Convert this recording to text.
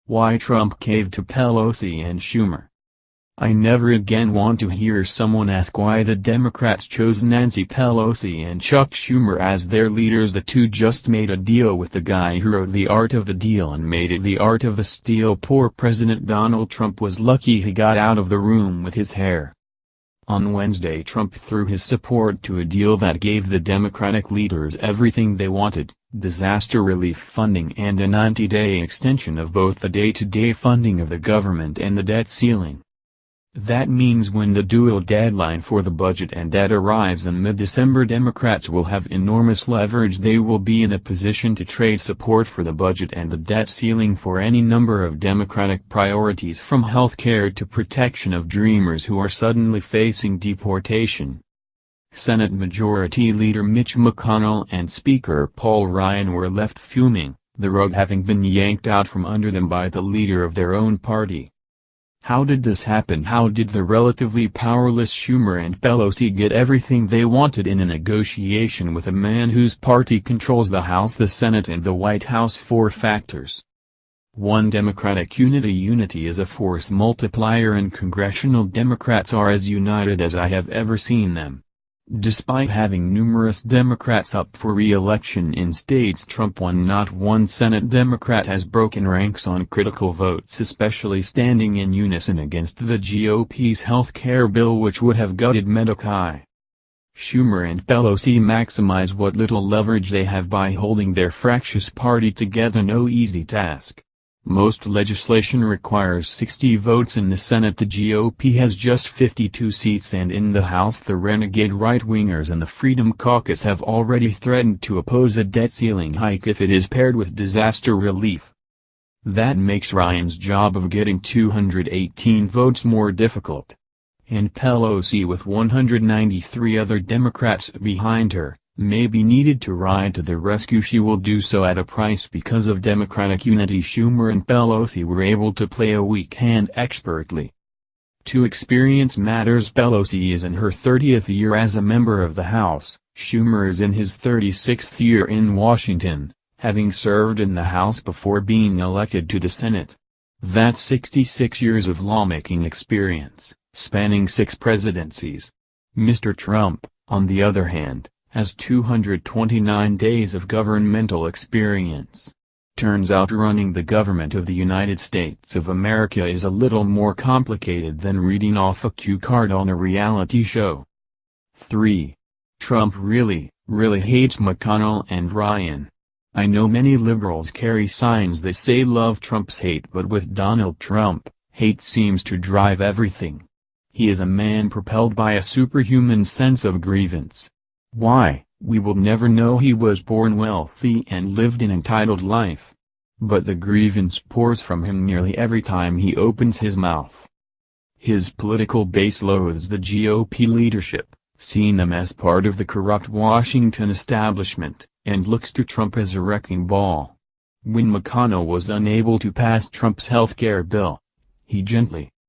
Why Trump caved to Pelosi and Schumer. I never again want to hear someone ask why the Democrats chose Nancy Pelosi and Chuck Schumer as their leaders. The two just made a deal with the guy who wrote The Art of the Deal and made it the art of the steal. Poor President Donald Trump was lucky he got out of the room with his hair. On Wednesday, Trump threw his support to a deal that gave the Democratic leaders everything they wanted: disaster relief funding and a 90-day extension of both the day-to-day funding of the government and the debt ceiling. That means when the dual deadline for the budget and debt arrives in mid-December, Democrats will have enormous leverage. They will be in a position to trade support for the budget and the debt ceiling for any number of Democratic priorities, from health care to protection of dreamers who are suddenly facing deportation. Senate Majority Leader Mitch McConnell and Speaker Paul Ryan were left fuming, the rug having been yanked out from under them by the leader of their own party. How did this happen? How did the relatively powerless Schumer and Pelosi get everything they wanted in a negotiation with a man whose party controls the House, the Senate, and the White House? 4 factors. 1. Democratic unity. Unity is a force multiplier, and congressional Democrats are as united as I have ever seen them. Despite having numerous Democrats up for re-election in states Trump won, not one Senate Democrat has broken ranks on critical votes, especially standing in unison against the GOP's health care bill, which would have gutted Medicaid. Schumer and Pelosi maximize what little leverage they have by holding their fractious party together. No easy task. Most legislation requires 60 votes in the Senate. The GOP has just 52 seats, and in the House the renegade right-wingers and the Freedom Caucus have already threatened to oppose a debt ceiling hike if it is paired with disaster relief. That makes Ryan's job of getting 218 votes more difficult. And Pelosi, with 193 other Democrats behind her, may be needed to ride to the rescue. She will do so at a price. Because of Democratic unity, Schumer and Pelosi were able to play a weak hand expertly. 2. Experience matters. Pelosi is in her 30th year as a member of the House. Schumer is in his 36th year in Washington, having served in the House before being elected to the Senate. That's 66 years of lawmaking experience, spanning 6 presidencies. Mr. Trump, on the other hand, has 229 days of governmental experience. Turns out running the government of the United States of America is a little more complicated than reading off a cue card on a reality show. 3. Trump really hates McConnell and Ryan. I know many liberals carry signs that say love Trump's hate, but with Donald Trump, hate seems to drive everything. He is a man propelled by a superhuman sense of grievance. Why, we will never know. He was born wealthy and lived an entitled life. But the grievance pours from him nearly every time he opens his mouth. His political base loathes the GOP leadership, seeing them as part of the corrupt Washington establishment, and looks to Trump as a wrecking ball. When McConnell was unable to pass Trump's health care bill, he gently,